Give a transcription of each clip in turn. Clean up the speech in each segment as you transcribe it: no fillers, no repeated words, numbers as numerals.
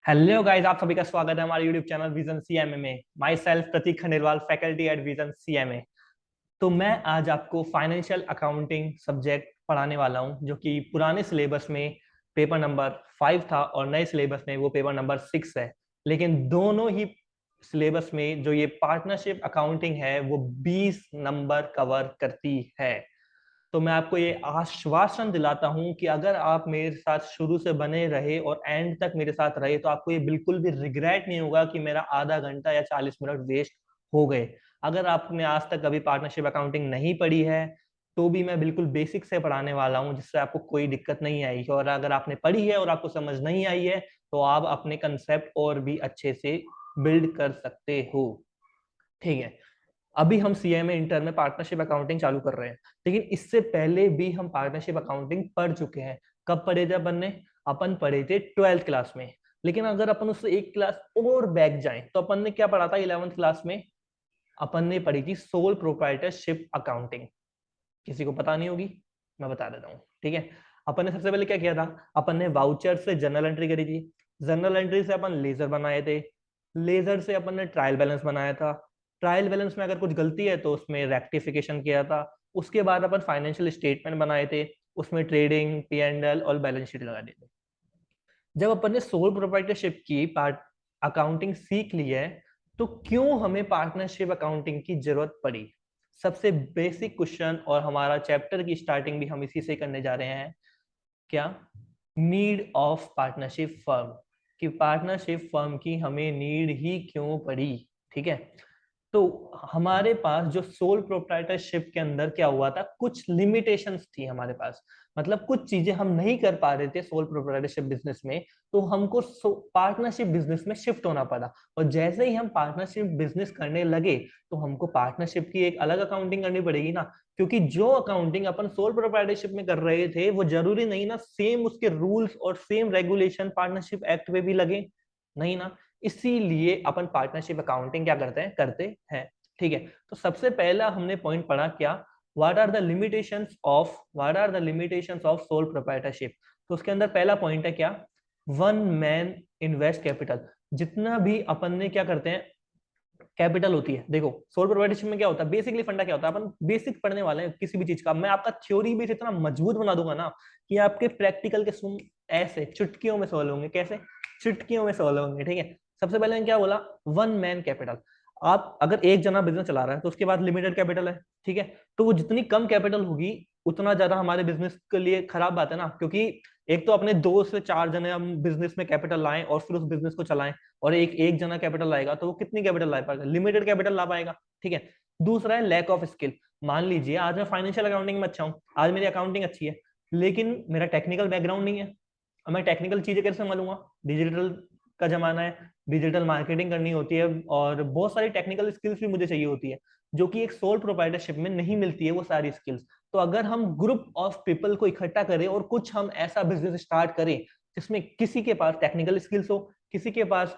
Hello guys, आप सभी का स्वागत है हमारे यूट्यूब चैनल विजन सीएमए में। Myself Pratik Khandelwal, faculty at Vision CMA. तो मैं आज आपको फाइनेंशियल अकाउंटिंग सब्जेक्ट पढ़ाने वाला हूं, जो कि पुराने सिलेबस में पेपर नंबर 5 था और नए सिलेबस में वो पेपर नंबर 6 है। लेकिन दोनों ही सिलेबस में जो ये पार्टनरशिप अकाउंटिंग है वो 20 नंबर कवर करती है। तो मैं आपको ये आश्वासन दिलाता हूं कि अगर आप मेरे साथ शुरू से बने रहे और एंड तक मेरे साथ रहे तो आपको ये बिल्कुल भी रिग्रेट नहीं होगा कि मेरा आधा घंटा या 40 मिनट वेस्ट हो गए। अगर आपने आज तक कभी पार्टनरशिप अकाउंटिंग नहीं पढ़ी है तो भी मैं बिल्कुल बेसिक से पढ़ाने वाला हूं, जिससे आपको कोई दिक्कत नहीं आएगी। और अगर आपने पढ़ी है और आपको समझ नहीं आई है तो आप अपने कंसेप्ट और भी अच्छे से बिल्ड कर सकते हो। ठीक है। अभी हम सीएमए इंटर में पार्टनरशिप अकाउंटिंग चालू कर रहे हैं, लेकिन इससे पहले भी हम पार्टनरशिप अकाउंटिंग पढ़ चुके हैं। कब पढ़े थे अपन पढ़े थे 12th क्लास में। लेकिन अगर अपन उससे एक क्लास और बैक जाएं तो अपन ने क्या पढ़ा था 11th क्लास में? अपन ने पढ़ी थी सोल प्रोप्राइटरशिप अकाउंटिंग। किसी को पता नहीं होगी, मैं बता देता हूँ। ठीक है। अपन ने सबसे पहले क्या किया था? अपन ने वाउचर से जर्नल एंट्री करी थी। जर्नल एंट्री से अपन लेजर बनाए थे। लेजर से अपन ने ट्रायल बैलेंस बनाया था। ट्रायल बैलेंस में अगर कुछ गलती है तो उसमें रेक्टिफिकेशन किया था। उसके बाद अपन फाइनेंशियल स्टेटमेंट बनाए थे, उसमें ट्रेडिंग, P&L और बैलेंस शीट लगा दी थी। जब अपन ने सोल प्रोप्राइटरशिप की पार्ट अकाउंटिंग सीख ली है तो क्यों हमें पार्टनरशिप अकाउंटिंग की जरूरत पड़ी? सबसे बेसिक क्वेश्चन, और हमारा चैप्टर की स्टार्टिंग भी हम इसी से करने जा रहे हैं। क्या नीड ऑफ पार्टनरशिप फर्म? कि पार्टनरशिप फर्म की हमें नीड ही क्यों पड़ी? ठीक है। तो हमारे पास जो सोल प्रोप्राइटरशिप के अंदर क्या हुआ था, कुछ लिमिटेशंस थी हमारे पास। मतलब कुछ चीजें हम नहीं कर पा रहे थे सोल प्रोप्राइटरशिप बिजनेस में, तो हमको पार्टनरशिप बिजनेस में शिफ्ट होना पड़ा। और जैसे ही हम पार्टनरशिप बिजनेस करने लगे तो हमको पार्टनरशिप की एक अलग अकाउंटिंग करनी पड़ेगी ना। क्योंकि जो अकाउंटिंग अपन सोल प्रोप्राइटरशिप में कर रहे थे वो जरूरी नहीं ना सेम उसके रूल्स और सेम रेगुलेशन पार्टनरशिप एक्ट में भी लगे। नहीं ना। इसीलिए अपन पार्टनरशिप अकाउंटिंग क्या करते हैं। ठीक है। तो सबसे पहला हमने पॉइंट पढ़ा क्या? What are the limitations of sole proprietorship. तो उसके अंदर पहला पॉइंट है क्या? One man invest capital. जितना भी अपन ने क्या करते हैं, कैपिटल होती है। देखो सोल प्रोप्राइटरशिप में क्या होता है, बेसिकली फंडा क्या होता है, अपन बेसिक पढ़ने वाले हैं किसी भी चीज का। मैं आपका थ्योरी बेस इतना मजबूत बना दूंगा ना कि आपके प्रैक्टिकल के सुन ऐसे चुटकियों में सॉल्व होंगे। कैसे? चुटकियों में सॉल्व होंगे। ठीक है। सबसे पहले मैंने क्या बोला? One man capital. आप अगर एक जना बिजनेस चला रहा है तो उसके बाद लिमिटेड कैपिटल है। ठीक है। तो वो जितनी कम कैपिटल होगी उतना ज्यादा हमारे बिजनेस के लिए खराब बात है ना। क्योंकि एक तो अपने 2 से 4 जने हम बिजनेस में कैपिटल लाएं और फिर उस बिजनेस को चलाएं, और एक एक जना कैपिटल लाएगा तो वो कितनी कैपिटल ला पाएगा? लिमिटेड कैपिटल ला पाएगा। ठीक है। दूसरा है लैक ऑफ स्किल। मान लीजिए आज मैं फाइनेंशियल अकाउंटिंग में अच्छा हूँ, आज मेरी अकाउंटिंग अच्छी है, लेकिन मेरा टेक्निकल बैकग्राउंड नहीं है। अब मैं टेक्निकल चीजें कैसे संभालूंगा? डिजिटल का जमाना है, डिजिटल मार्केटिंग करनी होती है और बहुत सारी टेक्निकल स्किल्स भी मुझे चाहिए होती है, जो कि एक सोल प्रोप्राइटरशिप में नहीं मिलती है वो सारी स्किल्स। तो अगर हम ग्रुप ऑफ पीपल को इकट्ठा करें और कुछ हम ऐसा बिजनेस स्टार्ट करें जिसमें किसी के पास टेक्निकल स्किल्स हो, किसी के पास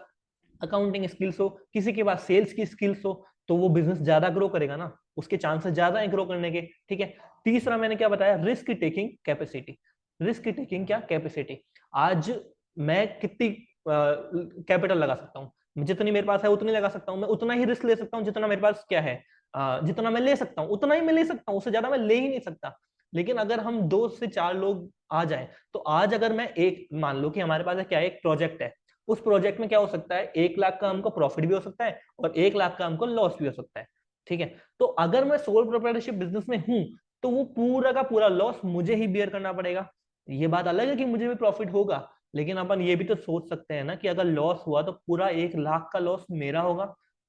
अकाउंटिंग स्किल्स हो, किसी के पास सेल्स की स्किल्स हो, तो वो बिजनेस ज्यादा ग्रो करेगा ना, उसके चांसेस ज्यादा है ग्रो करने के। ठीक है। तीसरा मैंने क्या बताया? Risk taking capacity. Risk taking क्या कैपेसिटी? आज मैं कितनी कैपिटल लगा सकता हूँ? जितनी मेरे पास है उतनी लगा सकता हूँ। मैं उतना ही रिस्क ले सकता हूँ जितना मेरे पास क्या है, जितना मैं ले सकता हूँ उतना ही मैं ले सकता हूँ, उससे ज्यादा मैं ले ही नहीं सकता। लेकिन अगर हम 2 से 4 लोग आ जाएं तो आज अगर मैं एक मान लो कि हमारे पास क्या है, एक प्रोजेक्ट है। उस प्रोजेक्ट में क्या हो सकता है, 1 लाख का हमको प्रॉफिट भी हो सकता है और 1 लाख का हमको लॉस भी हो सकता है। ठीक है। तो अगर मैं सोल प्रोप्राइटरशिप बिजनेस में हूं तो वो पूरा का पूरा लॉस मुझे ही बियर करना पड़ेगा। ये बात अलग है कि मुझे भी प्रॉफिट होगा, लेकिन अपन ये भी तो सोच सकते हैं ना कि अगर लॉस हुआ तो पूरा 1 लाख का लॉस मेरा होगा,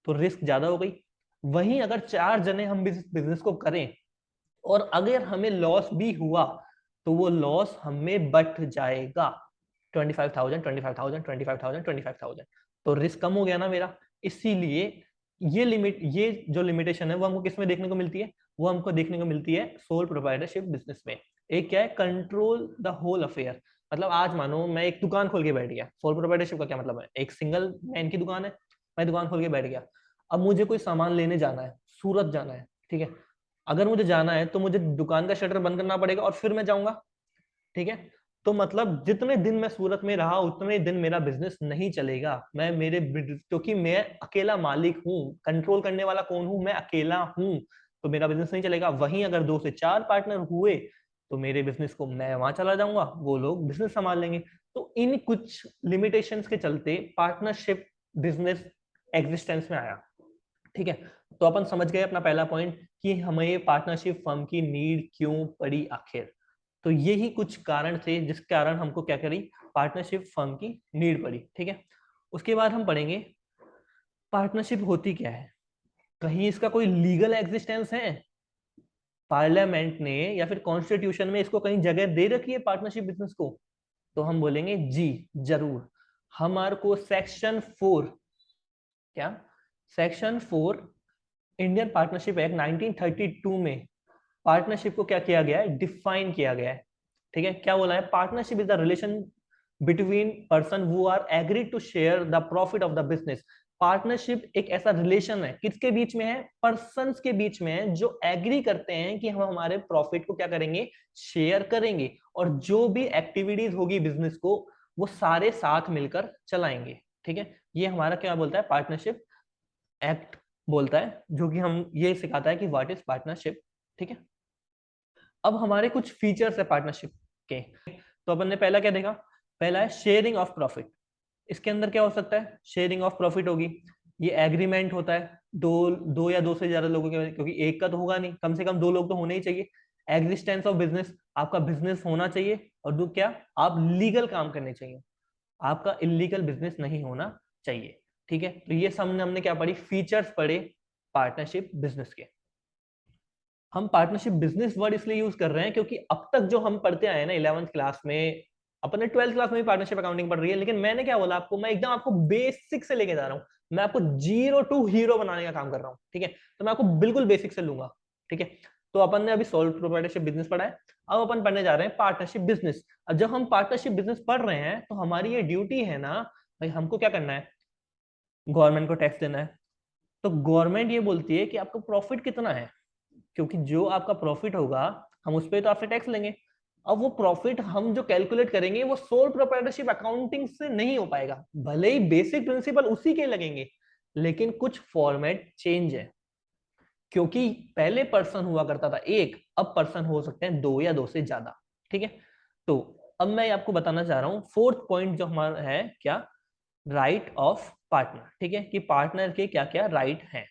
तो रिस्क ज्यादा हो गई। वहीं अगर 4 जने हम बिजनेस को करें और अगर हमें लॉस भी हुआ तो वो लॉस हमें बट जाएगा। 25,000, 25,000, 25,000, 25,000। तो रिस्क कम हो गया ना मेरा। इसीलिए ये जो लिमिटेशन है वो हमको किस में देखने को मिलती है? वो हमको देखने को मिलती है सोल प्रोप्राइटरशिप बिजनेस में। एक क्या है? Control the whole affair. मतलब आज मानो मैं एक दुकान खोल के बैठ गया। सोल प्रोप्राइटरशिप का क्या मतलब है? एक सिंगल मैन की दुकान है, मैं दुकान खोल के बैठ गया। अब मुझे कोई सामान लेने जाना है, सूरत जाना है। ठीक है। अगर मुझे जाना है तो मुझे दुकान का शटर बंद करना पड़ेगा और फिर मैं जाऊंगा। ठीक है। तो मतलब जितने दिन मैं सूरत में रहा उतने दिन मेरा बिजनेस नहीं चलेगा। क्योंकि मैं अकेला मालिक हूँ, कंट्रोल करने वाला कौन हूँ, मैं अकेला हूँ, तो मेरा बिजनेस नहीं चलेगा। वहीं अगर 2 से 4 पार्टनर हुए तो मेरे बिजनेस को मैं वहां चला जाऊंगा, वो लोग बिजनेस संभाल लेंगे। तो इन कुछ लिमिटेशंस के चलते पार्टनरशिप बिजनेस एग्जिस्टेंस में आया। ठीक है, तो अपन समझ गए अपना पहला पॉइंट कि हमें पार्टनरशिप फर्म की नीड क्यों पड़ी आखिर। तो यही कुछ कारण थे जिस कारण हमको क्या करी, पार्टनरशिप फर्म की नीड पड़ी। ठीक है, उसके बाद हम पढ़ेंगे पार्टनरशिप होती क्या है, कहीं इसका कोई लीगल एग्जिस्टेंस है, पार्लियामेंट ने या फिर कॉन्स्टिट्यूशन में इसको कहीं जगह दे रखी है पार्टनरशिप बिजनेस को। तो हम बोलेंगे जी जरूर। हमारे को सेक्शन 4, क्या सेक्शन 4 इंडियन पार्टनरशिप एक्ट 1932 में पार्टनरशिप को क्या किया गया है, डिफाइन किया गया है। ठीक है, क्या बोला है, partnership is the relation between person who are agreed to share the profit of the business. Partnership एक ऐसा रिलेशन है, किसके बीच में है, पर्संस के बीच में है, जो एग्री करते हैं कि हम हमारे प्रॉफिट को क्या करेंगे, शेयर करेंगे, और जो भी एक्टिविटीज होगी बिजनेस को वो सारे साथ मिलकर चलाएंगे। ठीक है, ये हमारा क्या बोलता है, पार्टनरशिप एक्ट बोलता है, जो कि हम ये सिखाता है कि व्हाट इज पार्टनरशिप। ठीक है, अब हमारे कुछ फीचर्स है पार्टनरशिप के। तो अपन ने पहला क्या देखा, पहला है शेयरिंग ऑफ प्रॉफिट। इसके अंदर क्या हो सकता है, शेयरिंग ऑफ प्रॉफिट होगी, ये एग्रीमेंट होता है दो या दो से ज्यादा लोगों के, क्योंकि एक का तो होगा नहीं, कम से कम 2 लोग तो होने ही चाहिए। एग्जिस्टेंस ऑफ बिजनेस, आपका बिजनेस होना चाहिए, और दो क्या, आप लीगल काम करने चाहिए, आपका इलीगल बिजनेस नहीं होना चाहिए। ठीक है, तो ये सामने हमने क्या पढ़ी, फीचर्स पढ़े पार्टनरशिप बिजनेस के। हम पार्टनरशिप बिजनेस वर्ड इसलिए यूज कर रहे हैं क्योंकि अब तक जो हम पढ़ते आए ना 11th क्लास में, अपने 12th क्लास में भी पार्टनरशिप अकाउंटिंग पढ़ रही है, लेकिन मैंने क्या बोला आपको, मैं एकदम आपको बेसिक से लेके जा रहा हूँ, मैं आपको जीरो टू हीरो बनाने का काम कर रहा हूँ। ठीक है, तो मैं आपको बिल्कुल बेसिक से लूंगा। ठीक है, तो अपन ने अभी सोल प्रोप्राइटरशिप बिजनेस पढ़ा है, अब अपन पढ़ने जा रहे हैं पार्टनरशिप बिजनेस। अब जब हम पार्टनरशिप बिजनेस पढ़ रहे हैं तो हमारी ये ड्यूटी है ना भाई, हमको क्या करना है, गवर्नमेंट को टैक्स देना है। तो गवर्नमेंट ये बोलती है कि आपका प्रॉफिट कितना है, क्योंकि जो आपका प्रॉफिट होगा हम उस पर तो आपसे टैक्स लेंगे। अब वो प्रॉफिट हम जो कैलकुलेट करेंगे वो सोल प्रोप्राइटरशिप अकाउंटिंग से नहीं हो पाएगा, भले ही बेसिक प्रिंसिपल उसी के लगेंगे, लेकिन कुछ फॉर्मेट चेंज है। क्योंकि पहले पर्सन हुआ करता था एक, अब पर्सन हो सकते हैं 2 या 2 से ज्यादा। ठीक है, तो अब मैं आपको बताना चाह रहा हूं फोर्थ पॉइंट जो हमारा है, क्या, राइट ऑफ पार्टनर। ठीक है, कि पार्टनर के क्या क्या राइट हैं।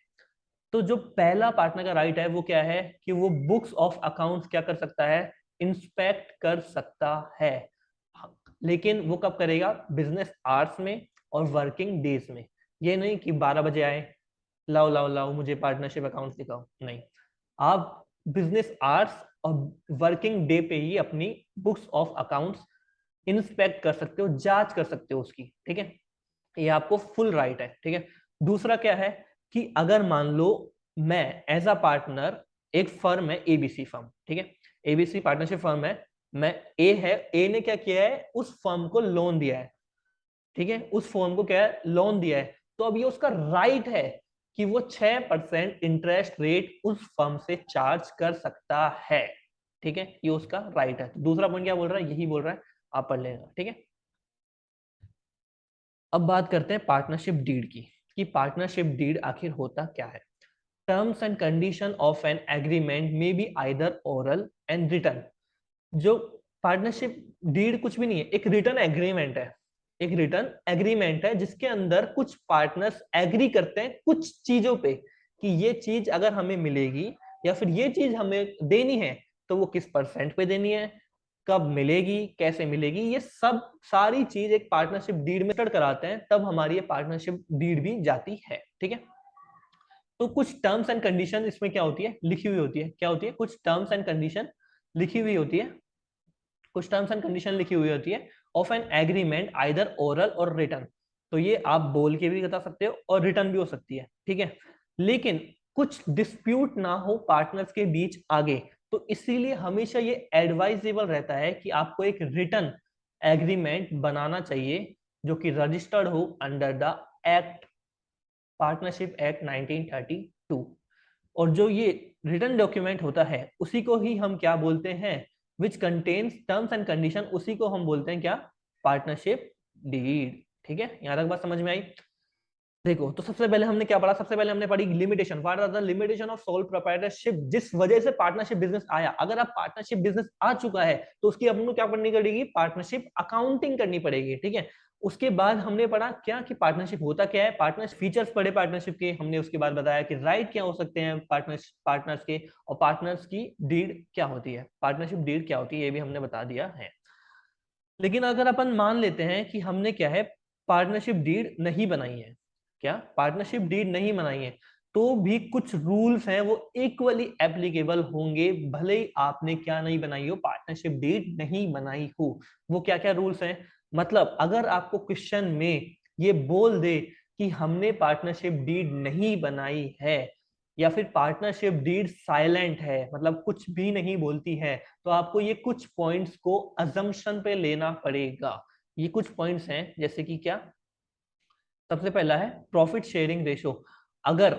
तो जो पहला पार्टनर का राइट है वो क्या है, कि वो बुक्स ऑफ अकाउंट्स क्या कर सकता है, इंस्पेक्ट कर सकता है। लेकिन वो कब करेगा, बिजनेस आवर्स में और वर्किंग डेज में। ये नहीं कि 12 बजे आए, लाओ लाओ लाओ मुझे पार्टनरशिप अकाउंट्स दिखाओ, नहीं, आप बिजनेस आवर्स और वर्किंग डे पे ही अपनी बुक्स ऑफ अकाउंट्स इंस्पेक्ट कर सकते हो, जांच कर सकते हो उसकी। ठीक है, ये आपको फुल राइट है। ठीक है, दूसरा क्या है, कि अगर मान लो मैं एज अ पार्टनर, एक फर्म है एबीसी फर्म, ठीक है, एबीसी पार्टनरशिप फर्म है, मैं ए है, ए ने क्या किया है, उस फर्म को लोन दिया है। ठीक है, उस फर्म को क्या है, लोन दिया है, तो अब ये उसका राइट है कि वो 6% इंटरेस्ट रेट उस फर्म से चार्ज कर सकता है। ठीक है, ये उसका राइट है। दूसरा पॉइंट क्या बोल रहा है, यही बोल रहा है, आप पढ़ लेना। ठीक है, अब बात करते हैं पार्टनरशिप डीड की, कि पार्टनरशिप डीड आखिर होता क्या है। Terms and condition of an agreement में be either oral and written. जो पार्टनरशिप डीड कुछ भी नहीं है, एक रिटन एग्रीमेंट है, एक रिटन एग्रीमेंट है जिसके अंदर कुछ पार्टनर्स एग्री करते हैं कुछ चीजों पे, कि ये चीज अगर हमें मिलेगी या फिर ये चीज हमें देनी है तो वो किस परसेंट पे देनी है, कब मिलेगी, कैसे मिलेगी, ये सब सारी चीज एक पार्टनरशिप डीड में स्टड कराते हैं, तब हमारी ये पार्टनरशिप डीड भी जाती है। ठीक है, तो कुछ टर्म्स एंड कंडीशन इसमें क्या होती है, लिखी हुई होती है, क्या होती है, कुछ टर्म्स एंड कंडीशन लिखी हुई होती है, कुछ टर्म्स एंड कंडीशन लिखी हुई होती है of an agreement either oral और रिटन। तो ये आप बोल के भी बता सकते हो और रिटर्न भी हो सकती है। ठीक है, लेकिन कुछ डिस्प्यूट ना हो पार्टनर्स के बीच आगे, तो इसीलिए हमेशा ये एडवाइजेबल रहता है कि आपको एक रिटन एग्रीमेंट बनाना चाहिए जो कि रजिस्टर्ड हो under the act, partnership act 1932। और जो ये रिटन डॉक्यूमेंट होता है उसी को ही हम क्या बोलते हैं, which contains terms and condition, उसी को हम बोलते हैं क्या, पार्टनरशिप डीड। ठीक है, यहां तक बात समझ में आई। देखो तो सबसे पहले हमने क्या पढ़ा, सबसे पहले हमने पढ़ी limitation, what are the limitation of sole proprietorship, जिस वजह से पार्टनरशिप बिजनेस आया। अगर आप पार्टनरशिप बिजनेस आ चुका है तो उसकी अपन को क्या करनी पड़ेगी, पार्टनरशिप अकाउंटिंग करनी पड़ेगी। ठीक है, उसके बाद हमने पढ़ा क्या कि पार्टनरशिप होता क्या है, पार्टनरशिप फीचर्स पढ़े पार्टनरशिप के हमने, उसके बाद बताया कि राइट क्या हो सकते हैं पार्टनर्स के, और पार्टनर्स की डीड क्या होती है, पार्टनरशिप डीड क्या होती है, ये भी हमने बता दिया है। लेकिन अगर अपन मान लेते हैं कि हमने क्या है, पार्टनरशिप डीड नहीं बनाई है, क्या पार्टनरशिप डीड नहीं बनाई है, तो भी कुछ रूल्स हैं वो इक्वली एप्लीकेबल होंगे, भले ही आपने क्या नहीं बनाई हो, पार्टनरशिप डीड नहीं बनाई हो। वो क्या क्या रूल्स हैं, मतलब अगर आपको क्वेश्चन में ये बोल दे कि हमने पार्टनरशिप डीड नहीं बनाई है, या फिर पार्टनरशिप डीड साइलेंट है, मतलब कुछ भी नहीं बोलती है, तो आपको ये कुछ पॉइंट्स को अजम्पशन पे लेना पड़ेगा। ये कुछ पॉइंट्स हैं, जैसे कि क्या, सबसे पहला है प्रॉफिट शेयरिंग रेशो। अगर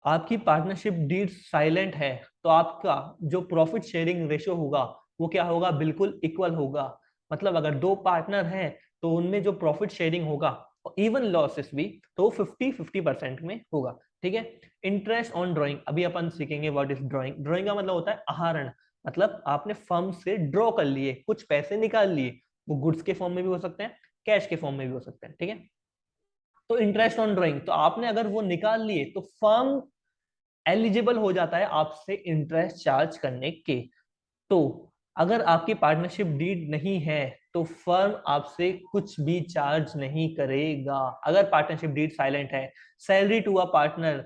आपकी पार्टनरशिप डीड साइलेंट है तो आपका जो प्रॉफिट शेयरिंग रेशो होगा वो क्या होगा, बिल्कुल इक्वल होगा। मतलब अगर दो पार्टनर हैं तो उनमें जो प्रॉफिट शेयरिंग होगा, इवन लॉसेस भी, तो 50-50% में होगा। ठीक है, इंटरेस्ट ऑन ड्रॉइंग, अभी अपन सीखेंगे व्हाट इज ड्रॉइंग। ड्रॉइंग का मतलब होता है आहरण, मतलब आपने फर्म से ड्रॉ कर लिए, कुछ पैसे निकाल लिए, वो गुड्स के फॉर्म में भी हो सकते हैं, कैश के फॉर्म में भी हो सकते हैं। ठीक है, तो इंटरेस्ट ऑन ड्रॉइंग, तो आपने अगर वो निकाल लिए तो फर्म एलिजिबल हो जाता है आपसे इंटरेस्ट चार्ज करने के। तो अगर आपकी पार्टनरशिप डीड नहीं है तो फर्म आपसे कुछ भी चार्ज नहीं करेगा। अगर पार्टनरशिप डीड साइलेंट है, salary to a partner,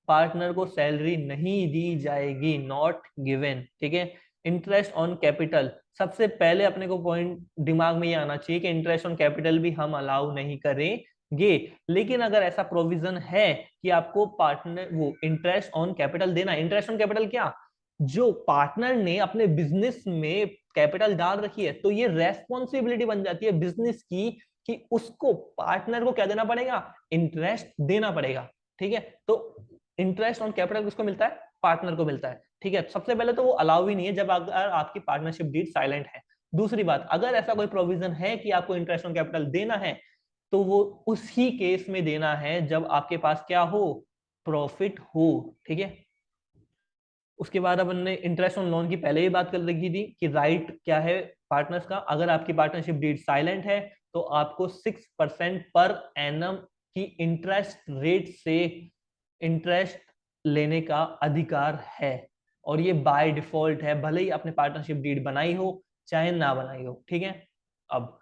partner को सैलरी नहीं दी जाएगी, नॉट गिवन। ठीक है, इंटरेस्ट ऑन कैपिटल, सबसे पहले अपने को पॉइंट दिमाग में ये आना चाहिए कि इंटरेस्ट ऑन कैपिटल भी हम अलाउ नहीं करेंगे। लेकिन अगर ऐसा प्रोविजन है कि आपको पार्टनर वो इंटरेस्ट ऑन कैपिटल देना, इंटरेस्ट ऑन कैपिटल क्या, जो पार्टनर ने अपने बिजनेस में कैपिटल डाल रखी है, तो ये रेस्पॉन्सिबिलिटी बन जाती है बिजनेस की कि उसको पार्टनर को क्या देना पड़ेगा, इंटरेस्ट देना पड़ेगा। ठीक है, तो इंटरेस्ट ऑन कैपिटल किसको मिलता है, पार्टनर को मिलता है। ठीक है, सबसे पहले तो वो अलाउ ही नहीं है जब अगर आपकी पार्टनरशिप डीड साइलेंट है। दूसरी बात, अगर ऐसा कोई प्रोविजन है कि आपको इंटरेस्ट ऑन कैपिटल देना है तो वो उसी केस में देना है जब आपके पास क्या हो, प्रॉफिट हो। ठीक है, उसके बाद अपन ने इंटरेस्ट ऑन लोन की पहले ही बात कर रखी थी कि राइट क्या है पार्टनर्स का, अगर आपकी पार्टनरशिप डीड साइलेंट है तो आपको 6% पर एनम की इंटरेस्ट रेट से इंटरेस्ट लेने का अधिकार है, और ये बाय डिफॉल्ट है, भले ही आपने पार्टनरशिप डीड बनाई हो चाहे ना बनाई हो। ठीक है, अब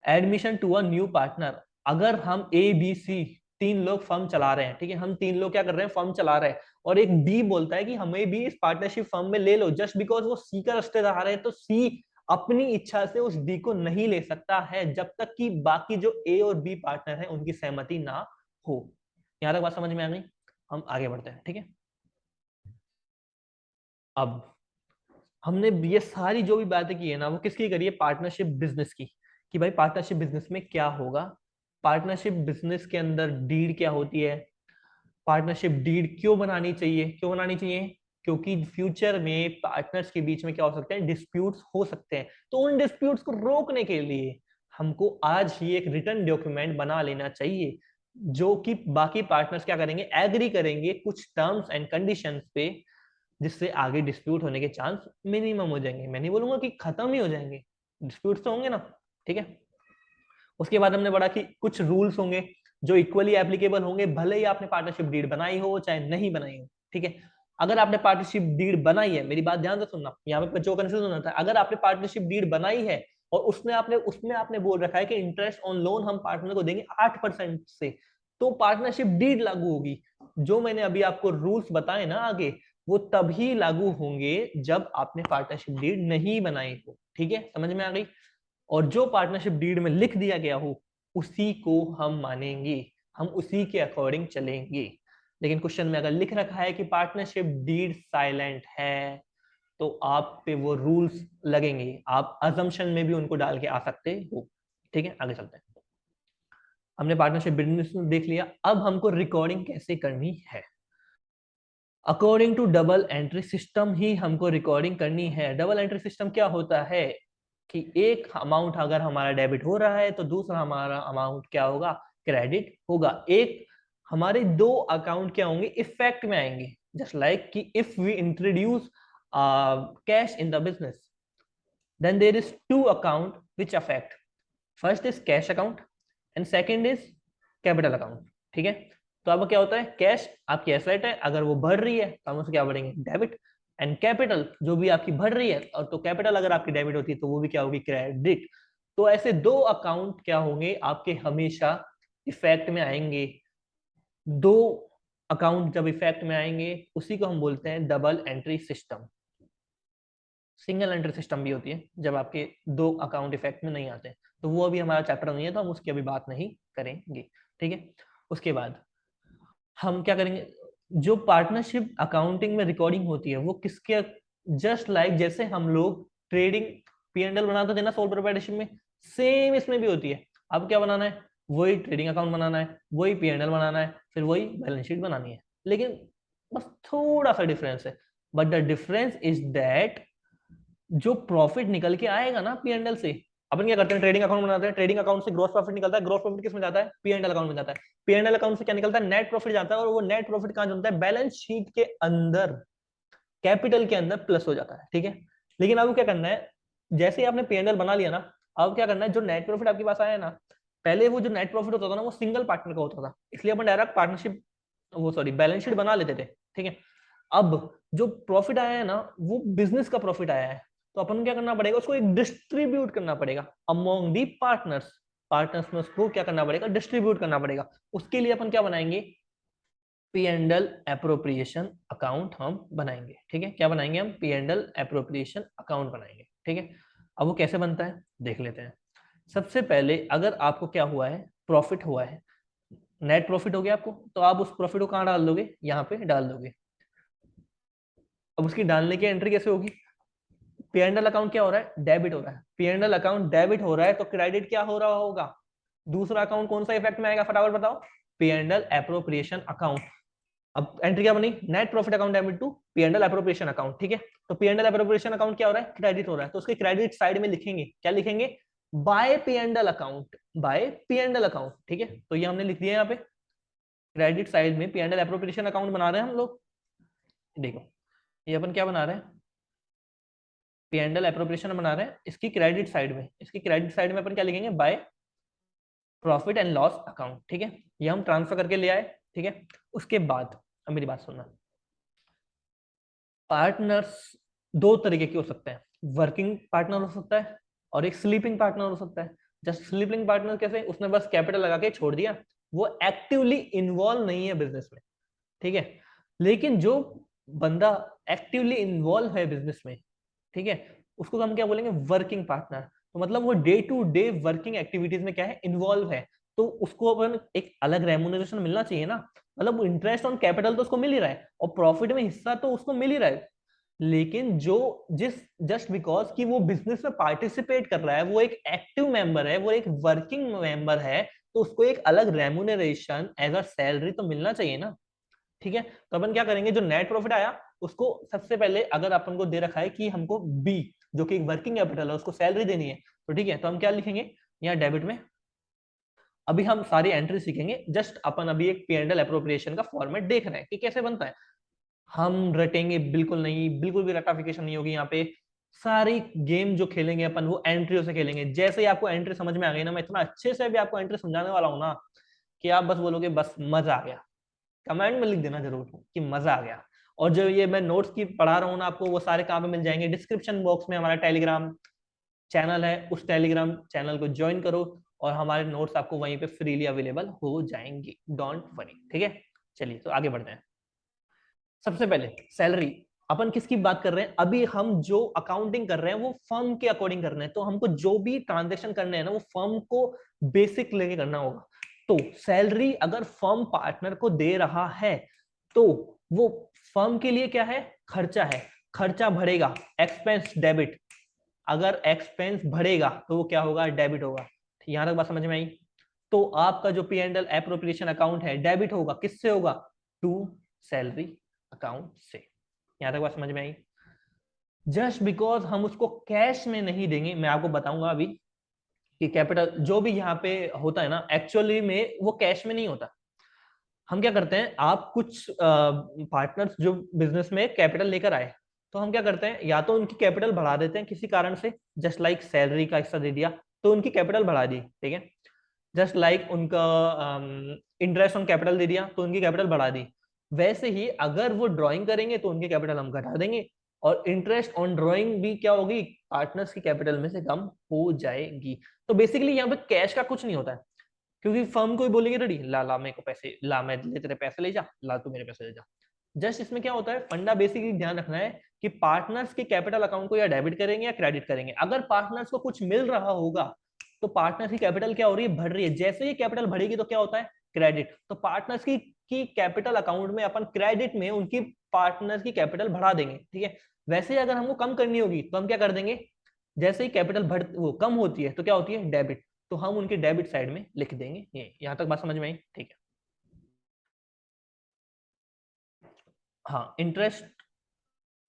admission to a new partner, अगर हम ए बी सी तीन लोग फर्म चला रहे हैं, ठीक है, हम तीन लोग क्या कर रहे हैं, फर्म चला रहे हैं, और एक बी बोलता है कि हमें भी इस पार्टनरशिप फर्म में ले लो, जस्ट बिकॉज वो सी का रिश्तेदार है, तो सी अपनी इच्छा से उस डी को नहीं ले सकता है जब तक कि बाकी जो ए और बी पार्टनर है उनकी सहमति ना हो। यहां तक बात समझ में आ गई, हम आगे बढ़ते हैं। ठीक है, अब हमने ये सारी जो भी बातें की है ना वो किसकी करी है, पार्टनरशिप बिजनेस की, कि भाई पार्टनरशिप बिजनेस में क्या होगा, पार्टनरशिप बिजनेस के अंदर डीड क्या होती है, पार्टनरशिप डीड क्यों बनानी चाहिए, क्यों बनानी चाहिए, क्योंकि फ्यूचर में पार्टनर्स के बीच में क्या हो सकते हैं, डिस्प्यूट्स हो सकते हैं, तो उन डिस्प्यूट्स को रोकने के लिए हमको आज ही एक रिटन डॉक्यूमेंट बना लेना चाहिए, जो कि बाकी पार्टनर्स क्या करेंगे, एग्री करेंगे कुछ टर्म्स एंड कंडीशंस पे, जिससे आगे डिस्प्यूट होने के चांस मिनिमम हो जाएंगे। मैं नहीं बोलूंगा कि खत्म ही हो जाएंगे, डिस्प्यूट तो होंगे ना। ठीक है, उसके बाद हमने पढ़ा कि कुछ रूल्स होंगे जो इक्वली एप्लीकेबल होंगे, भले ही आपने पार्टनरशिप डीड बनाई हो चाहे नहीं बनाई हो। ठीक है, अगर आपने पार्टनरशिप डीड बनाई है, मेरी बात ध्यान से सुनना, यहाँ पे जो कंफ्यूजन होता है, अगर आपने पार्टनरशिप डीड बनाई है और उसमें आपने बोल रखा है कि इंटरेस्ट ऑन लोन हम पार्टनर को देंगे 8% से, तो पार्टनरशिप डीड लागू होगी। जो मैंने अभी आपको रूल्स बताए ना आगे, वो तभी लागू होंगे जब आपने पार्टनरशिप डीड नहीं बनाई हो। ठीक है, समझ में आ गई, और जो पार्टनरशिप डीड में लिख दिया गया हो उसी को हम मानेंगे, हम उसी के अकॉर्डिंग चलेंगे। लेकिन क्वेश्चन में अगर लिख रखा है कि पार्टनरशिप डीड साइलेंट है तो आप पे वो रूल्स लगेंगे, आप अजम्पशन में भी उनको डाल के आ सकते हो। ठीक है, आगे चलते हैं। हमने पार्टनरशिप बिजनेस देख लिया, अब हमको रिकॉर्डिंग कैसे करनी है। According to double entry system ही हमको रिकॉर्डिंग करनी है। डबल एंट्री सिस्टम क्या होता है कि एक अमाउंट अगर हमारा डेबिट हो रहा है तो दूसरा हमारा अमाउंट क्या होगा, क्रेडिट होगा। एक हमारे दो अकाउंट क्या होंगे, इफेक्ट में आएंगे। जस्ट लाइक कि if we introduce cash in the business, then there is two account which affect, first is cash account and second is capital account। ठीक है, तो अब क्या होता है, कैश आपकी एसेट है, अगर वो बढ़ रही है तो हम उसे क्या बढ़ेंगे, डेबिट। एंड कैपिटल जो भी आपकी बढ़ रही है, और तो कैपिटल अगर आपकी डेबिट होती है तो वो भी क्या होगी, क्रेडिट। तो ऐसे दो अकाउंट क्या होंगे आपके, हमेशा इफेक्ट में आएंगे। दो अकाउंट जब इफेक्ट में आएंगे उसी को हम बोलते हैं double entry system. Single entry system भी होती है जब आपके दो अकाउंट इफेक्ट में नहीं आते, तो वो अभी हमारा चैप्टर नहीं है तो हम उसकी अभी बात नहीं करेंगे। ठीक है, उसके बाद हम क्या करेंगे, जो पार्टनरशिप अकाउंटिंग में रिकॉर्डिंग होती है वो किसके, जस्ट लाइक जैसे हम लोग ट्रेडिंग P&L बनाते थे ना सोल प्रोप्राइटरशिप में, सेम इसमें भी होती है। अब क्या बनाना है, वही ट्रेडिंग अकाउंट बनाना है, वही P&L बनाना है, फिर वही बैलेंस शीट बनानी है, लेकिन बस थोड़ा सा डिफरेंस है। But the difference is that जो प्रॉफिट निकल के आएगा ना P&L से, अपन क्या करते हैं, ट्रेडिंग अकाउंट बनाते हैं, ट्रेडिंग अकाउंट से ग्रॉस प्रॉफिट निकलता है, ग्रॉस प्रॉफिट किस में जाता है, P&L अकाउंट में जाता है, P&L अकाउंट से क्या निकलता है, नेट प्रॉफिट जाता है, और वो नेट प्रॉफिट कहां जाता है, बैलेंस शीट के अंदर, कैपिटल के अंदर प्लस हो जाता है। ठीक है, लेकिन अब क्या करना है, जैसे ही आपने P&L बना लिया ना, अब क्या करना है, जो नेट प्रॉफिट आपके पास आया ना, पहले वो जो नेट प्रॉफिट होता था ना वो सिंगल पार्टनर का होता था, इसलिए अपन डायरेक्ट पार्टनरशिप वो सॉरी बैलेंस शीट बना लेते थे। ठीक है, अब जो प्रॉफिट आया है ना वो बिजनेस का प्रॉफिट आया है, तो अपन क्या करना पड़ेगा, उसको एक डिस्ट्रीब्यूट करना पड़ेगा अमोंग दी पार्टनर्स। पार्टनर्स में उसको क्या करना पड़ेगा, डिस्ट्रीब्यूट करना पड़ेगा। उसके लिए अपन क्या बनाएंगे, P&L एप्रोप्रिएशन अकाउंट हम बनाएंगे। ठीक है, क्या बनाएंगे हम, P&L एप्रोप्रिएशन अकाउंट बनाएंगे। ठीक है, अब वो कैसे बनता है देख लेते हैं। सबसे पहले अगर आपको क्या हुआ है, प्रॉफिट हुआ है, नेट प्रॉफिट हो गया आपको, तो आप उस प्रॉफिट को कहां डाल दोगे, यहाँ पे डाल दोगे। अब उसकी डालने की एंट्री कैसे होगी, P&L अकाउंट क्या हो रहा है, डेबिट हो रहा है, P&L अकाउंट डेबिट हो रहा है तो क्रेडिट क्या हो रहा होगा, दूसरा अकाउंट कौन सा इफेक्ट में आएगा, फटाफट बताओ, P&L एप्रोप्रिएशन अकाउंट। अब एंट्री क्या बनी, net profit account debit to P&L appropriation account. ठीक है, तो P&L एप्रोप्रिएशन अकाउंट क्या हो रहा है, क्रेडिट हो रहा है, तो उसके क्रेडिट साइड में लिखेंगे, क्या लिखेंगे, bye P&L account, bye P&L account. ठीक है, तो ये हमने लिख दिया यहाँ पे, क्रेडिट साइड में P&L एप्रोप्रिएशन अकाउंट बना रहे हैं हम लोग। देखो ये अपन क्या बना रहे हैं, P&L एप्रोप्रिएशन बना रहे हैं, इसकी क्रेडिट साइड में, इसकी क्रेडिट साइड में अपन क्या लिखेंगे, by profit and loss account. ठीक है, ये हम ट्रांसफर करके ले आए। ठीक है, उसके बाद अब मेरी बात सुनना, पार्टनर्स दो तरीके के हो सकते हैं, वर्किंग पार्टनर हो सकता है और एक स्लीपिंग पार्टनर हो सकता है। जस्ट स्लीपिंग पार्टनर कैसे, उसने बस कैपिटल लगा के छोड़ दिया, वो एक्टिवली इन्वॉल्व नहीं है बिजनेस में। ठीक है, लेकिन जो बंदा एक्टिवली इन्वॉल्व है बिजनेस में, ठीक है, उसको हम क्या बोलेंगे, वर्किंग पार्टनर। तो मतलब वो day to day working activities में क्या है, इन्वॉल्व है, तो उसको अपन एक अलग रेम्यूनरेशन मिलना चाहिए ना, मतलब इंटरेस्ट ऑन कैपिटल तो उसको मिल ही रहा है और प्रॉफिट में हिस्सा तो उसको मिल ही रहा है, लेकिन जो जिस जस्ट बिकॉज कि वो बिजनेस में पार्टिसिपेट कर रहा है, वो एक एक्टिव मेंबर है, वो एक वर्किंग मेंबर है, तो उसको एक अलग रेम्यूनरेशन एज अ सैलरी तो मिलना चाहिए ना। ठीक है, तो अपन क्या करेंगे, जो नेट प्रॉफिट आया उसको सबसे पहले, अगर अपन को दे रखा है कि हमको बी जो कि वर्किंग कैपिटल है उसको सैलरी देनी है, तो ठीक है, तो हम क्या लिखेंगे यहाँ डेबिट में। अभी हम सारी एंट्री सीखेंगे, जस्ट अपन अभी एक P&L एप्रोप्रिएशन का फॉर्मेट देख रहे हैं कि कैसे बनता है। हम रटेंगे बिल्कुल नहीं, बिल्कुल भी रटाफिकेशन नहीं होगी यहाँ पे। सारी गेम जो खेलेंगे अपन वो एंट्रियों से खेलेंगे। जैसे ही आपको एंट्री समझ में आ गई ना, मैं इतना अच्छे से भी आपको एंट्री समझाने वाला हूँ ना कि आप बस बोलोगे बस मजा आ गया। कमेंट में लिख देना जरूर कि मजा आ गया। और जो ये मैं नोट्स की पढ़ा रहा हूँ ना आपको, वो सारे कहाँ पे मिल जाएंगे, डिस्क्रिप्शन बॉक्स में हमारा टेलीग्राम चैनल है, उस टेलीग्राम चैनल को ज्वाइन करो और हमारे नोट्स आपको वहीं पे फ्रीली अवेलेबल हो जाएंगे, डोंट वरी। ठीक है, चलिए तो आगे बढ़ते हैं। सबसे पहले सैलरी, अपन किसकी बात कर रहे हैं, अभी हम जो अकाउंटिंग कर रहे हैं वो फर्म के अकॉर्डिंग कर रहे हैं, तो हमको जो भी ट्रांजेक्शन करने हैं ना वो फर्म को बेसिक लेके करना होगा। तो सैलरी अगर फर्म पार्टनर को दे रहा है तो वो फर्म के लिए क्या है, खर्चा है, खर्चा बढ़ेगा, एक्सपेंस डेबिट, अगर एक्सपेंस बढ़ेगा तो वो क्या होगा, डेबिट होगा। यहां तक बात समझ में आई। तो आपका जो P&L एप्रोप्रिएशन अकाउंट है डेबिट होगा, किससे होगा, टू सैलरी। अकाउंट से। यहां तक बात समझ में आई? जस्ट बिकॉज हम उसको कैश में नहीं देंगे, मैं आपको बताऊंगा अभी कि कैपिटल जो भी यहाँ पे होता है ना, एक्चुअली में वो कैश में नहीं होता। हम क्या करते हैं, आप कुछ पार्टनर्स जो बिजनेस में कैपिटल लेकर आए, तो हम क्या करते हैं, या तो उनकी कैपिटल बढ़ा देते हैं किसी कारण से, जस्ट लाइक सैलरी का हिस्सा दे दिया तो उनकी कैपिटल बढ़ा दी, ठीक है। जस्ट लाइक उनका इंटरेस्ट ऑन कैपिटल दे दिया तो उनकी कैपिटल बढ़ा दी। वैसे ही अगर वो ड्राइंग करेंगे तो उनकी कैपिटल हम घटा देंगे, और इंटरेस्ट ऑन ड्राइंग भी क्या होगी, पार्टनर्स की कैपिटल में से कम हो जाएगी। तो बेसिकली यहाँ पे कैश का कुछ नहीं होता है, क्योंकि फर्म को ही बोलेंगे रेडी ला ला मेरे को पैसे ला, मैं ले तेरे पैसे ले जा, ला तू मेरे पैसे ले जा। जस्ट इसमें क्या होता है, फंडा बेसिकली ध्यान रखना है कि पार्टनर्स के कैपिटल अकाउंट को या डेबिट करेंगे या क्रेडिट करेंगे। अगर पार्टनर्स को कुछ मिल रहा होगा तो पार्टनर्स की कैपिटल क्या हो रही है, बढ़ रही है। जैसे ही कैपिटल बढ़ेगी तो क्या होता है, क्रेडिट। तो पार्टनर्स की कैपिटल अकाउंट में अपन क्रेडिट में उनकी पार्टनर्स की कैपिटल बढ़ा देंगे, ठीक है। वैसे ही अगर हमको कम करनी होगी तो हम क्या कर देंगे, जैसे ही कैपिटल बढ़ वो कम होती है तो क्या होती है, डेबिट। तो हम उनके डेबिट साइड में लिख देंगे। ये यहां तक बात समझ में आई? ठीक है। हाँ, इंटरेस्ट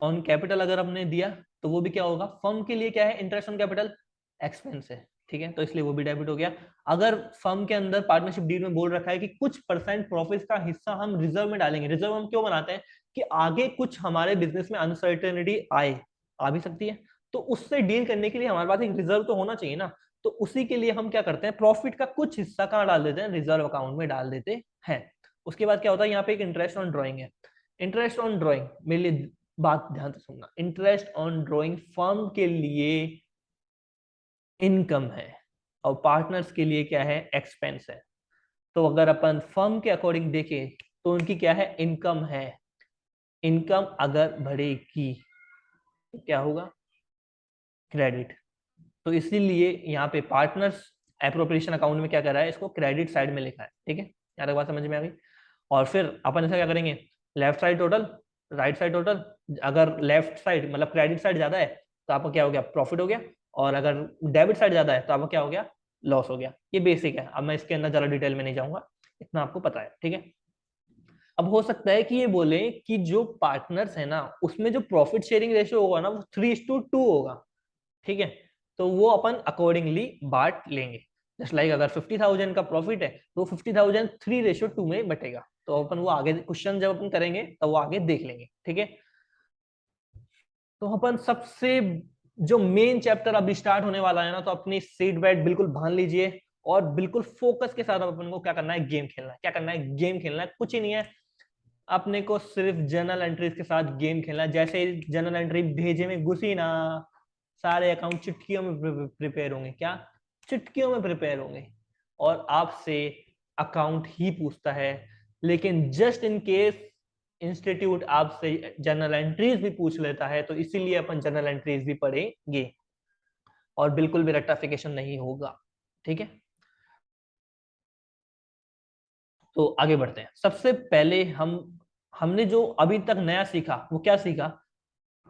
ऑन कैपिटल अगर हमने दिया तो वो भी क्या होगा, फर्म के लिए क्या है, इंटरेस्ट ऑन कैपिटल एक्सपेंस है, ठीक है, तो इसलिए वो भी डेबिट हो गया। अगर फर्म के अंदर पार्टनरशिप डील में बोल रखा है कि कुछ परसेंट प्रॉफिट का हिस्सा हम रिजर्व में डालेंगे, रिजर्व हम क्यों बनाते हैं, कि आगे कुछ हमारे बिजनेस में अनसर्टेनिटी आए, आ भी सकती है, तो उससे डील करने के लिए हमारे पास एक रिजर्व तो होना चाहिए ना। तो उसी के लिए हम क्या करते हैं, प्रॉफिट का कुछ हिस्सा कहाँ डाल देते हैं, रिजर्व अकाउंट में डाल देते हैं। उसके बाद क्या होता है, यहाँ पे एक इंटरेस्ट ऑन ड्रॉइंग है। इंटरेस्ट ऑन ड्रॉइंग मेरे लिए बात ध्यान से सुनना, इंटरेस्ट ऑन ड्रॉइंग फर्म के लिए इनकम है और पार्टनर्स के लिए क्या है, एक्सपेंस है। तो अगर अपन फर्म के अकॉर्डिंग देखें तो उनकी क्या है, इनकम है। इनकम अगर बढ़ेगी तो क्या होगा, क्रेडिट। तो इसीलिए यहाँ पे पार्टनर्स एप्रोप्रिएशन अकाउंट में क्या कर रहा है, इसको क्रेडिट साइड में लिखा है, ठीक है। यहाँ तक बात समझ में आ गई। और फिर अपन ऐसा क्या करेंगे, left side total, right side total. अगर लेफ्ट साइड मतलब क्रेडिट साइड ज्यादा है तो आपका क्या हो गया, प्रॉफिट हो गया। और अगर डेबिट साइड ज्यादा है तो आपका क्या हो गया, लॉस हो गया। ये बेसिक है, अब मैं इसके अंदर ज्यादा डिटेल में नहीं जाऊंगा, इतना आपको पता है, ठीक है। अब हो सकता है कि ये बोले कि जो पार्टनर्स है ना उसमें जो प्रॉफिट शेयरिंग रेशियो होगा ना वो 3:2 होगा, ठीक है। तो वो अपन अकॉर्डिंगली बांट लेंगे। जस्ट लाइक अगर 50,000 का प्रॉफिट है तो 50,000 3:2 में बटेगा। तो अपन वो आगे क्वेश्चन जब अपन करेंगे तो वो आगे देख लेंगे, ठीक है। तो अपन सबसे जो मेन चैप्टर अभी स्टार्ट होने वाला है ना, तो अपनी सीट बेल्ट बिल्कुल बांध लीजिए और बिल्कुल फोकस के साथ अपन को क्या करना है, गेम खेलना है। क्या करना है, गेम खेलना है, कुछ ही नहीं है। अपने को सिर्फ जर्नल एंट्रीज के साथ गेम खेलना है। जैसे जर्नल एंट्री भेजे में घुसी ना, सारे अकाउंट चुटकियों में प्रिपेयर होंगे। क्या, चुटकियों में प्रिपेयर होंगे। और आपसे अकाउंट ही पूछता है, लेकिन जस्ट इन केस इंस्टीट्यूट आपसे जर्नल एंट्रीज भी पूछ लेता है, तो इसीलिए अपन जर्नल एंट्रीज भी पढ़ेंगे और बिल्कुल भी रेक्टाफिकेशन नहीं होगा, ठीक है। तो आगे बढ़ते हैं। सबसे पहले हमने जो अभी तक नया सीखा वो क्या सीखा,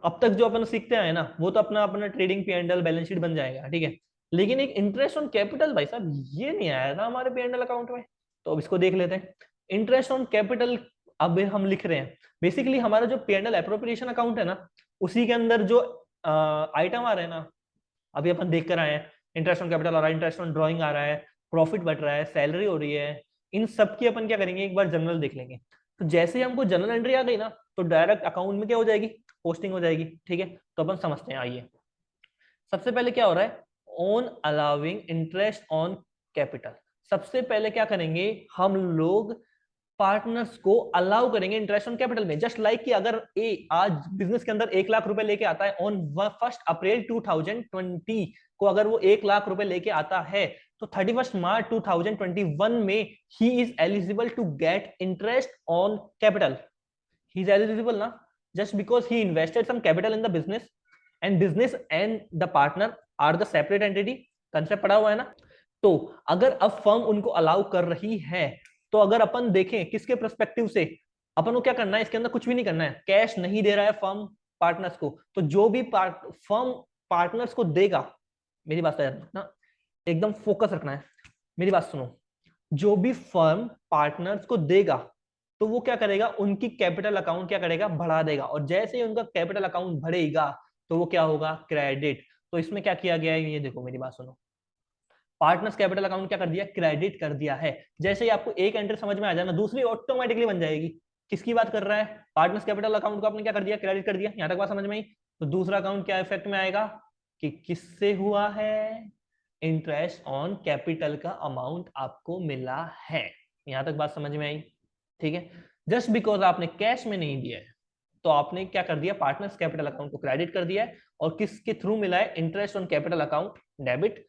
अब तक जो अपन सीखते आए ना वो तो अपना अपना trading P and L balance sheet बन जाएगा, ठीक है। लेकिन एक इंटरेस्ट ऑन कैपिटल भाई साहब ये नहीं आया था हमारे पी एंड एल अकाउंट में। तो अब इसको देख लेते हैं। इंटरेस्ट ऑन कैपिटल अब हम लिख रहे हैं, बेसिकली हमारा जो P and L appropriation account है ना उसी के अंदर जो आइटम आ रहे हैं ना, अभी अपन देख कर आए हैं। इंटरेस्ट ऑन कैपिटल आ रहा है, इंटरेस्ट ऑन ड्रॉइंग आ रहा है, प्रॉफिट बढ़ रहा है, सैलरी हो रही है। इन सब की अपन क्या करेंगे, एक बार जनरल देख लेंगे। तो जैसे ही हमको जनरल एंट्री आ गई ना तो डायरेक्ट अकाउंट में क्या हो जाएगी, पोस्टिंग हो जाएगी, ठीक है। तो अपन समझते हैं, आइए। सबसे पहले क्या हो रहा है, on allowing interest on capital. सबसे पहले क्या करेंगे हम लोग, पार्टनर्स को अलाउ करेंगे इंटरेस्ट ऑन कैपिटल में। जस्ट लाइक कि अगर ए आज बिजनेस के अंदर 1 लाख रुपए लेके आता है ऑन 1 अप्रैल 2020 को, अगर वो 1 लाख रुपए लेके आता है तो 31 मार्च 2021 में he is eligible to get interest on capital. He is eligible ना, just because he invested some capital in the business and business and the partner are the separate entity. Concept पढ़ा हुआ है ना। तो अगर अब firm उनको allow कर रही है तो अगर अपन देखें किसके परस्पेक्टिव से, अपन को क्या करना है, इसके अंदर कुछ भी नहीं करना है, कैश नहीं दे रहा है फर्म पार्टनर्स को। तो जो भी फर्म पार्टनर्स को देगा, मेरी बात ना एकदम फोकस रखना है, मेरी बात सुनो। जो भी फर्म पार्टनर्स को देगा तो वो क्या करेगा, उनकी कैपिटल अकाउंट क्या करेगा, बढ़ा देगा, और जैसे ही उनका कैपिटल अकाउंट बढ़ेगा तो वो क्या होगा, क्रेडिट। तो इसमें क्या किया गया है, ये देखो मेरी बात सुनो, पार्टनर्स कैपिटल अकाउंट क्या कर दिया, क्रेडिट कर दिया है। जैसे ही आपको एक एंट्री समझ में आ जाए ना, दूसरी ऑटोमेटिकली बन जाएगी। किसकी बात कर रहा है, पार्टनर्स कैपिटल अकाउंट को आपने क्या कर दिया, क्रेडिट कर दिया। यहां तक बात समझ में आई। तो दूसरा अकाउंट क्या इफेक्ट में आएगा, कि किससे हुआ है, इंटरेस्ट ऑन कैपिटल का अमाउंट आपको मिला है। यहां तक बात समझ में आई, ठीक है। जस्ट बिकॉज आपने कैश में नहीं दिया है, तो आपने क्या कर दिया, पार्टनर्स कैपिटल अकाउंट को क्रेडिट कर दिया है, और किसके थ्रू मिला है, interest on capital account debit.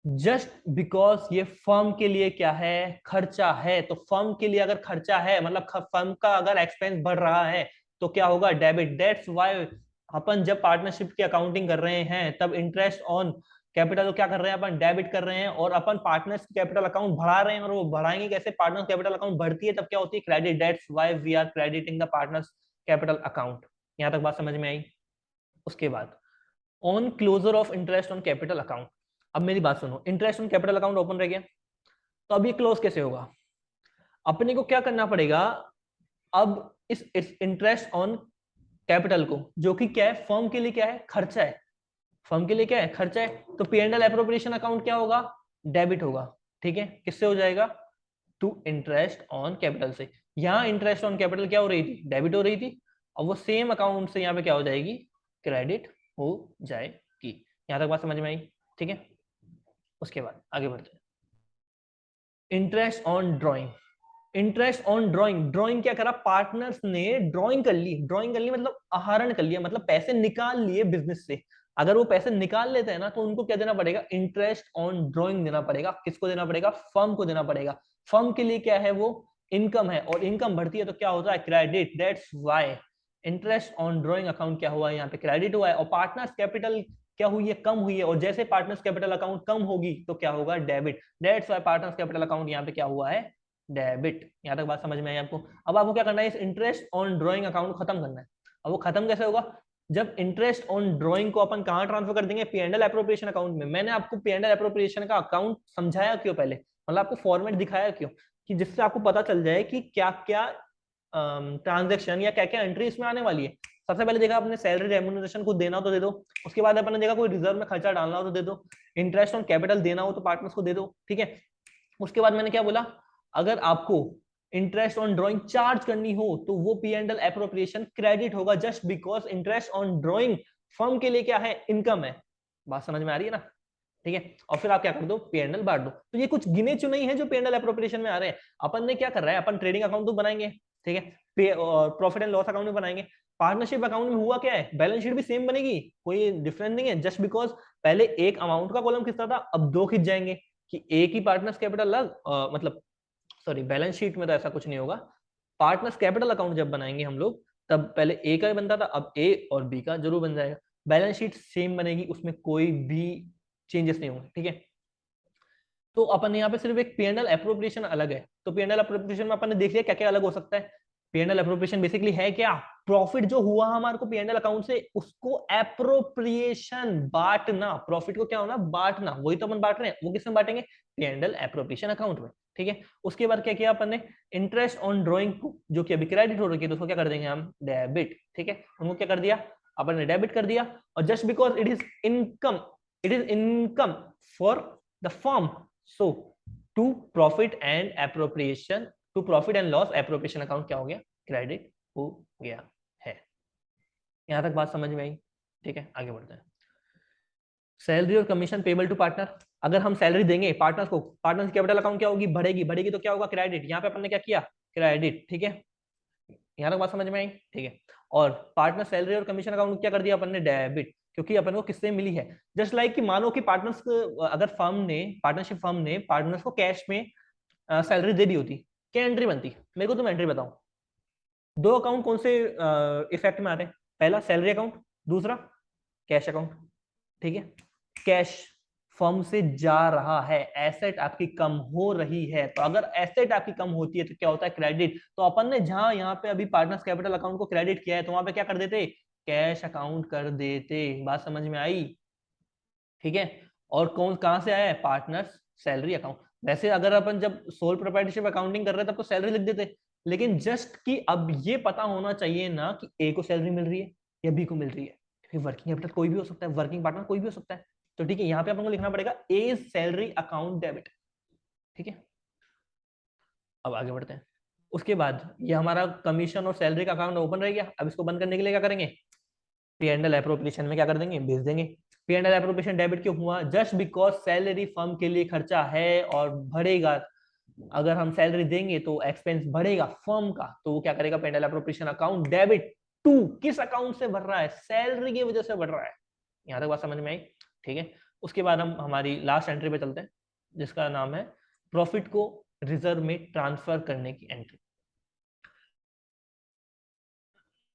Just because ये फर्म के लिए क्या है, खर्चा है। तो फर्म के लिए अगर खर्चा है, मतलब फर्म का अगर एक्सपेंस बढ़ रहा है, तो क्या होगा, डेबिट। दैट्स व्हाई अपन जब पार्टनरशिप की अकाउंटिंग कर रहे हैं, तब इंटरेस्ट ऑन कैपिटल क्या कर रहे हैं, अपन डेबिट कर रहे हैं, और अपन पार्टनर्स कैपिटल अकाउंट बढ़ा रहे हैं। और वो बढ़ाएंगे कैसे, पार्टनर्स कैपिटल अकाउंट बढ़ती है तब क्या होती है, credit. That's why we are crediting the partners capital account. यहां तक बात समझ में आई। उसके बाद on closure of interest on capital account. अब मेरी बात सुनो, interest on capital account open रह गया, तो अब ये क्लोज कैसे होगा, अपने को क्या करना पड़ेगा, अब इस इंटरेस्ट ऑन कैपिटल को, जो कि क्या है, फर्म के लिए क्या है, खर्चा है। फर्म के लिए क्या है, खर्चा है। तो P&L एप्रोप्रिएशन अकाउंट क्या होगा, डेबिट होगा। ठीक है, किससे हो जाएगा, टू इंटरेस्ट ऑन कैपिटल से। यहां इंटरेस्ट ऑन कैपिटल क्या हो रही थी, डेबिट हो रही थी, और वो सेम अकाउंट से यहाँ पे क्या हो जाएगी, क्रेडिट हो जाएगी। यहां तक बात समझ में आई, ठीक है। उसके बाद आगे बढ़ते हैं, interest on drawing. Interest on drawing, drawing क्या करा, पार्टनर्स ने ड्रॉइंग कर ली। ड्रॉइंग कर ली मतलब आहरण कर लिया, मतलब पैसे निकाल लिए बिजनेस से। अगर वो पैसे निकाल लेते हैं ना, तो उनको क्या देना पड़ेगा, इंटरेस्ट ऑन ड्रॉइंग देना पड़ेगा। किसको देना पड़ेगा, फर्म को देना पड़ेगा। फर्म के लिए क्या है, वो इनकम है, और इनकम बढ़ती है तो क्या होता है, credit. That's why interest on drawing account क्या हुआ है, यहाँ पे क्रेडिट हुआ है। और पार्टनर्स कैपिटल क्या हुई है, कम हुई है, और जैसे पार्टनर्स कैपिटल अकाउंट कम होगी तो क्या होगा, debit. That's why partners capital account यहाँ पे क्या हुआ है, डेबिट। यहां तक बात समझ में आई आपको। अब आपको क्या करना है, इस इंटरेस्ट ऑन ड्रॉइंग अकाउंट को खत्म करना है। अब वो खत्म कैसे होगा, जब इंटरेस्ट ऑन ड्रॉइंग को अपन कहां ट्रांसफर कर देंगे, P&L एप्रोप्रिएशन अकाउंट में। मैंने आपको P&L एप्रोप्रिएशन का अकाउंट समझाया क्यों पहले, मतलब आपको फॉर्मेट दिखाया क्यों, कि जिससे आपको पता चल जाए कि क्या क्या ट्रांजेक्शन या क्या क्या एंट्री इसमें आने वाली है। सबसे पहले देखा आपने, सैलरी रेम्यूनरेशन को देना हो तो दे दो। उसके बाद अपन ने देखा कोई रिजर्व में खर्चा डालना हो तो दे दो। इंटरेस्ट ऑन कैपिटल देना हो तो पार्टनर्स को दे दो, ठीक है। उसके बाद मैंने क्या बोला, अगर आपको इंटरेस्ट ऑन ड्रॉइंग चार्ज करनी हो तो वो P&L एप्रोप्रिएशन क्रेडिट होगा, just because interest on drawing firm के लिए क्या है, इनकम है। बात समझ में आ रही है ना, ठीक है। और फिर आप क्या कर दो, P&L बांट दो। तो ये कुछ गिने चुने ही है जो P&L एप्रोप्रिएशन में आ रहे हैं। अपन ने क्या कर रहा है, अपन ट्रेडिंग अकाउंट तो बनाएंगे, ठीक है, प्रॉफिट एंड लॉस अकाउंट भी बनाएंगे। पार्टनरशिप अकाउंट में हुआ क्या है, बैलेंस शीट भी सेम बनेगी, कोई डिफरेंस नहीं है। जस्ट बिकॉज पहले एक अमाउंट का कॉलम खिंचता था, अब दो खिंच जाएंगे, कि एक ही पार्टनर्स कैपिटल अलग, मतलब सॉरी, बैलेंस शीट में तो ऐसा कुछ नहीं होगा। पार्टनर्स कैपिटल अकाउंट जब बनाएंगे हम लोग, तब पहले ए का बनता था, अब ए और बी का जरूर बन जाएगा। बैलेंस शीट सेम बनेगी, उसमें कोई भी चेंजेस नहीं होंगे, ठीक है। तो अपन यहाँ पे सिर्फ एक P&L एप्रोप्रिएशन अलग है। तो P&L एप्रोप्रिएशन में अपन ने देख लिया क्या क्या अलग हो सकता है। P&L एप्रोप्रिएशन बेसिकली है क्या, प्रॉफिट जो हुआ हमारे को P&L अकाउंट से, उसको एप्रोप्रिएशन, बांटना। प्रॉफिट को क्या होना, बांटना, वही तो अपन बांट रहे हैं, वो किसमें बांटेंगे, P&L एप्रोप्रिएशन अकाउंट में, ठीक है। उसके बाद क्या किया अपन ने, इंटरेस्ट ऑन ड्रॉइंग को, जो कि अभी क्रेडिट हो रही है, तो उसको क्या कर देंगे हम, डेबिट, ठीक है। उनको क्या कर दिया, अपन ने डेबिट कर दिया। और just because it is income, it is income for the firm, so to profit and appropriation, to profit and loss appropriation account क्या हो गया, क्रेडिट हो गया है। यहां तक बात समझ में आई, ठीक है। आगे बढ़ते हैं, सैलरी और कमीशन पेबल टू पार्टनर। अगर हम सैलरी देंगे पार्टनर्स को, पार्टनर्स कैपिटल अकाउंट क्या होगी, बढ़ेगी, बढ़ेगी तो क्या होगा, क्रेडिट। यहाँ पे अपन ने क्या किया, क्रेडिट, ठीक है। यहाँ तक बात समझ में आई, ठीक है। और पार्टनर सैलरी और कमीशन अकाउंट क्या कर दिया अपन ने, डेबिट, क्योंकि अपन को किससे मिली है। जस्ट लाइक कि मानो कि पार्टनर्स, अगर फर्म ने, पार्टनरशिप फर्म ने पार्टनर्स को कैश में सैलरी दे दी होती, क्या एंट्री बनती, मेरे को तुम एंट्री बताओ। दो अकाउंट कौन से इफेक्ट में आते हैं, पहला सैलरी अकाउंट, दूसरा कैश अकाउंट, ठीक है। कैश फर्म से जा रहा है, एसेट आपकी कम हो रही है, तो अगर एसेट आपकी कम होती है तो क्या होता है, क्रेडिट। तो अपन ने जहां यहाँ पे अभी पार्टनर्स कैपिटल अकाउंट को क्रेडिट किया है, तो वहां पे क्या कर देते, कैश अकाउंट कर देते। बात समझ में आई, ठीक है। और कौन कहां से आया है, पार्टनर्स सैलरी अकाउंट। वैसे अगर अपन जब सोल प्रोप्राइटरशिप अकाउंटिंग कर रहे थे तब तो सैलरी लिख देते, लेकिन जस्ट कि अब ये पता होना चाहिए ना कि ए को सैलरी मिल रही है या बी को मिल रही है, क्योंकि वर्किंग कैपिटल कोई भी हो सकता है, वर्किंग पार्टनर कोई भी हो सकता है। तो ठीक है, यहाँ पे अपन को लिखना पड़ेगा ए सैलरी अकाउंट डेबिट। ठीक है, अब आगे बढ़ते हैं। उसके बाद ये हमारा कमीशन और सैलरी का अकाउंट ओपन रह गया। अब इसको बंद करने के लिए क्या करेंगे, पी एंड एल एप्रोप्रिएशन में क्या कर देंगे, भेज देंगे। P and L appropriation debit क्यों हुआ, जस्ट बिकॉज सैलरी फर्म के लिए खर्चा है और बढ़ेगा। अगर हम सैलरी देंगे तो एक्सपेंस बढ़ेगा फर्म का, तो वो क्या करेगा, P and L appropriation account debit to, किस अकाउंट से बढ़ रहा है, सैलरी की वजह से बढ़ रहा है। यहां तक बात समझ में आई। ठीक है, उसके बाद हम हमारी लास्ट एंट्री पे चलते हैं, जिसका नाम है प्रॉफिट को रिजर्व में ट्रांसफर करने की एंट्री।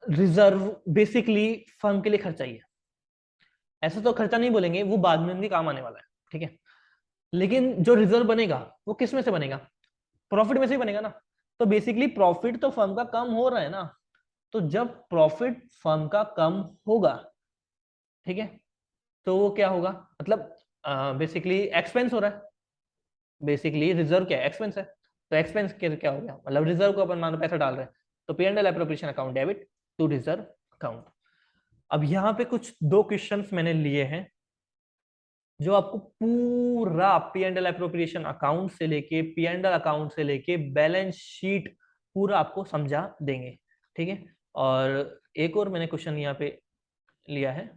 रिजर्व बेसिकली फर्म के लिए खर्चा ही है, ऐसा तो खर्चा नहीं बोलेंगे, वो बाद में भी काम आने वाला है। ठीक है, लेकिन जो रिजर्व बनेगा वो किस में से बनेगा, प्रॉफिट में से ही बनेगा ना। तो बेसिकली प्रॉफिट तो फर्म का कम हो रहा है ना, तो जब प्रॉफिट फर्म का कम होगा, ठीक है, तो वो क्या होगा, मतलब बेसिकली एक्सपेंस हो रहा है। बेसिकली रिजर्व क्या है, एक्सपेंस है, तो एक्सपेंस क्या हो गया, मतलब रिजर्व को अपन मानो पैसा डाल रहे हैं, तो P and L appropriation account debit to reserve account. अब यहाँ पे कुछ दो क्वेश्चंस मैंने लिए हैं जो आपको पूरा P and L appropriation account से लेके पी एंड एल अकाउंट से लेके बैलेंस शीट पूरा आपको समझा देंगे। ठीक है, और एक और मैंने क्वेश्चन यहाँ पे लिया है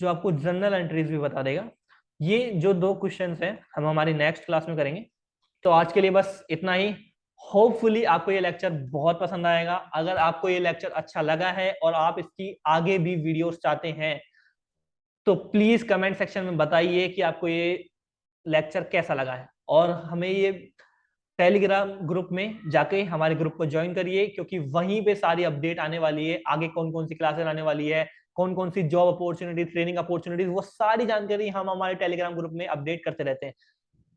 जो आपको जर्नल एंट्रीज भी बता देगा। ये जो दो क्वेश्चंस हैं हम हमारी नेक्स्ट क्लास में करेंगे। तो आज के लिए बस इतना ही। होपफुली आपको ये लेक्चर बहुत पसंद आएगा। अगर आपको ये लेक्चर अच्छा लगा है और आप इसकी आगे भी वीडियोस चाहते हैं तो प्लीज कमेंट सेक्शन में बताइए कि आपको ये लेक्चर कैसा लगा है, और हमें ये टेलीग्राम ग्रुप में जाके हमारे ग्रुप को ज्वाइन करिए, क्योंकि वहीं पे सारी अपडेट आने वाली है, आगे कौन कौन सी क्लासेस आने वाली है, कौन कौन सी जॉब अपॉर्चुनिटी, ट्रेनिंग अपॉर्चुनिटीज, वो सारी जानकारी हम हमारे टेलीग्राम ग्रुप में अपडेट करते रहते हैं।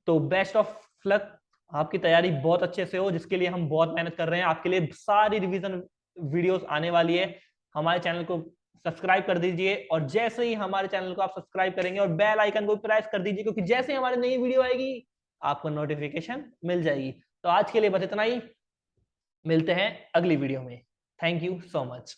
तो बेस्ट ऑफ लक, आपकी तैयारी बहुत अच्छे से हो, जिसके लिए हम बहुत मेहनत कर रहे हैं। आपके लिए सारी रिवीजन वीडियोस आने वाली है। हमारे चैनल को सब्सक्राइब कर दीजिए, और जैसे ही हमारे चैनल को आप सब्सक्राइब करेंगे और बेल आइकन को प्रेस कर दीजिए, क्योंकि जैसे ही हमारी नई वीडियो आएगी आपको नोटिफिकेशन मिल जाएगी। तो आज के लिए बस इतना ही, मिलते हैं अगली वीडियो में। Thank you so much.